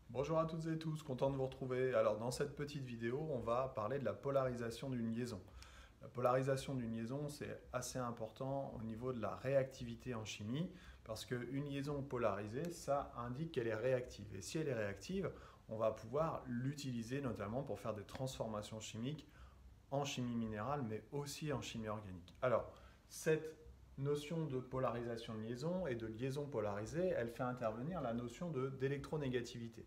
Bonjour à toutes et tous, content de vous retrouver. Alors dans cette petite vidéo, on va parler de la polarisation d'une liaison. La polarisation d'une liaison, c'est assez important au niveau de la réactivité en chimie, parce qu'une liaison polarisée, ça indique qu'elle est réactive. Et si elle est réactive, on va pouvoir l'utiliser notamment pour faire des transformations chimiques en chimie minérale, mais aussi en chimie organique. Alors, cette notion de polarisation de liaison et de liaison polarisée, elle fait intervenir la notion d'électronégativité.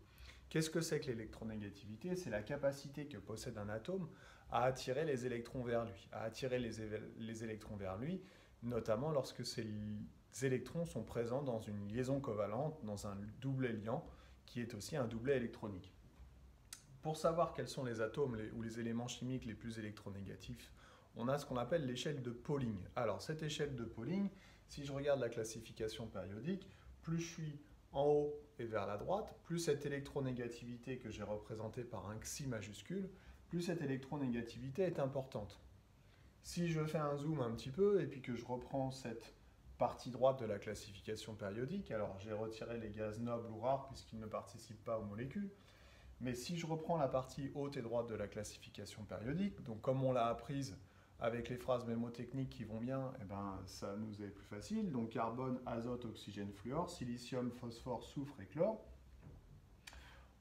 Qu'est-ce que c'est que l'électronégativité? C'est la capacité que possède un atome à attirer les électrons vers lui, les électrons vers lui, notamment lorsque ces électrons sont présents dans une liaison covalente, dans un doublet liant, qui est aussi un doublet électronique. Pour savoir quels sont les atomes ou les éléments chimiques les plus électronégatifs, on a ce qu'on appelle l'échelle de Pauling. Alors cette échelle de Pauling, si je regarde la classification périodique, plus je suis en haut et vers la droite, plus cette électronégativité que j'ai représentée par un xi majuscule, plus cette électronégativité est importante. Si je fais un zoom un petit peu et puis que je reprends cette partie droite de la classification périodique, alors j'ai retiré les gaz nobles ou rares puisqu'ils ne participent pas aux molécules, mais si je reprends la partie haute et droite de la classification périodique, donc comme on l'a apprise avec les phrases mémotechniques qui vont bien, eh ben, ça nous est plus facile. Donc carbone, azote, oxygène, fluor, silicium, phosphore, soufre et chlore.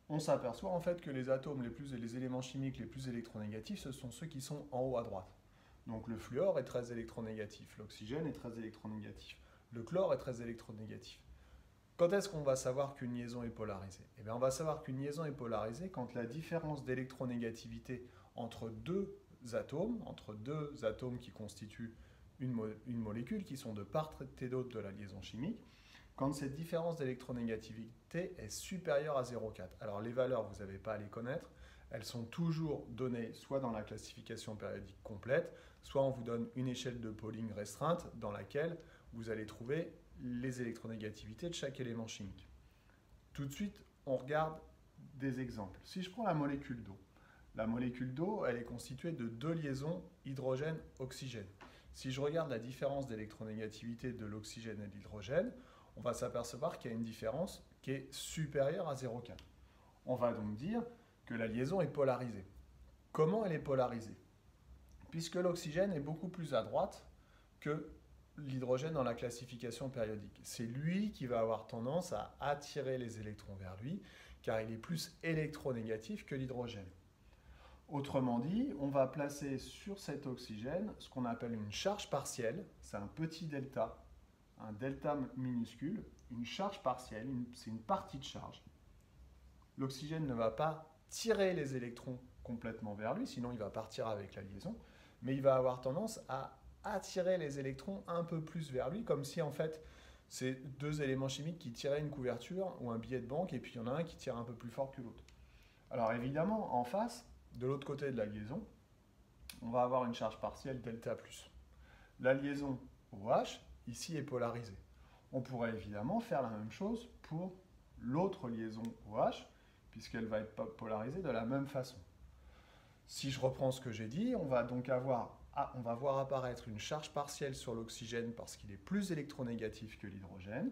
On s'aperçoit en fait que les atomes les éléments chimiques les plus électronégatifs, ce sont ceux qui sont en haut à droite. Donc le fluor est très électronégatif, l'oxygène est très électronégatif, le chlore est très électronégatif. Quand est-ce qu'on va savoir qu'une liaison est polarisée? Eh bien, on va savoir qu'une liaison est polarisée quand la différence d'électronégativité entre deux atomes qui constituent une molécule, qui sont de part et d'autre de la liaison chimique, quand cette différence d'électronégativité est supérieure à 0,4. Alors les valeurs, vous n'avez pas à les connaître, elles sont toujours données soit dans la classification périodique complète, soit on vous donne une échelle de Pauling restreinte dans laquelle vous allez trouver les électronégativités de chaque élément chimique. Tout de suite, on regarde des exemples. Si je prends la molécule d'eau, elle est constituée de deux liaisons hydrogène-oxygène. Si je regarde la différence d'électronégativité de l'oxygène et de l'hydrogène, on va s'apercevoir qu'il y a une différence qui est supérieure à 0,4. On va donc dire que la liaison est polarisée. Comment elle est polarisée? Puisque l'oxygène est beaucoup plus à droite que l'hydrogène dans la classification périodique. C'est lui qui va avoir tendance à attirer les électrons vers lui, car il est plus électronégatif que l'hydrogène. Autrement dit, on va placer sur cet oxygène ce qu'on appelle une charge partielle, c'est un petit delta, un delta minuscule, une charge partielle, c'est une partie de charge. L'oxygène ne va pas tirer les électrons complètement vers lui, sinon il va partir avec la liaison, mais il va avoir tendance à attirer les électrons un peu plus vers lui, comme si en fait c'est deux éléments chimiques qui tiraient une couverture ou un billet de banque, et puis il y en a un qui tire un peu plus fort que l'autre. Alors évidemment, en face, de l'autre côté de la liaison, on va avoir une charge partielle delta+. La liaison OH, ici, est polarisée. On pourrait évidemment faire la même chose pour l'autre liaison OH, puisqu'elle va être polarisée de la même façon. Si je reprends ce que j'ai dit, on va donc on va voir apparaître une charge partielle sur l'oxygène parce qu'il est plus électronégatif que l'hydrogène.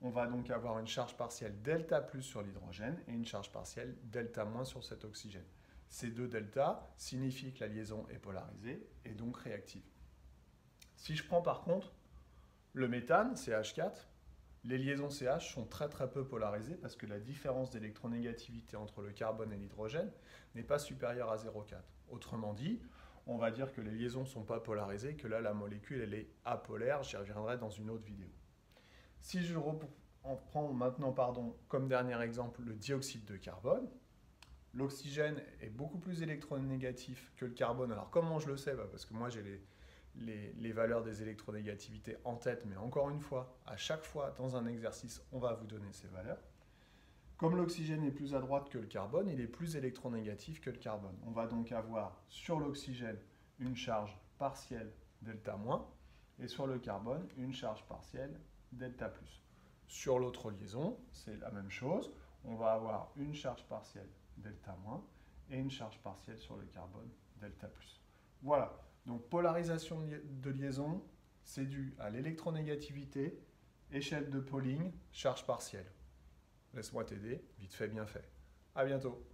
On va donc avoir une charge partielle delta plus sur l'hydrogène et une charge partielle delta moins sur cet oxygène. Ces deux deltas signifient que la liaison est polarisée et donc réactive. Si je prends par contre le méthane, CH4, les liaisons CH sont très peu polarisées parce que la différence d'électronégativité entre le carbone et l'hydrogène n'est pas supérieure à 0,4. Autrement dit, on va dire que les liaisons ne sont pas polarisées, que là la molécule elle est apolaire, j'y reviendrai dans une autre vidéo. Si je reprends maintenant comme dernier exemple le dioxyde de carbone, l'oxygène est beaucoup plus électronégatif que le carbone. Alors comment je le sais? Parce que moi j'ai les valeurs des électronégativités en tête, mais encore une fois, à chaque fois dans un exercice, on va vous donner ces valeurs. Comme l'oxygène est plus à droite que le carbone, il est plus électronégatif que le carbone. On va donc avoir sur l'oxygène une charge partielle delta-, et sur le carbone une charge partielle delta+. Sur l'autre liaison, c'est la même chose. On va avoir une charge partielle delta- et une charge partielle sur le carbone delta+. Voilà. Donc polarisation de liaison, c'est dû à l'électronégativité échelle de Pauling, charge partielle. Laisse-moi t'aider, vite fait, bien fait. À bientôt.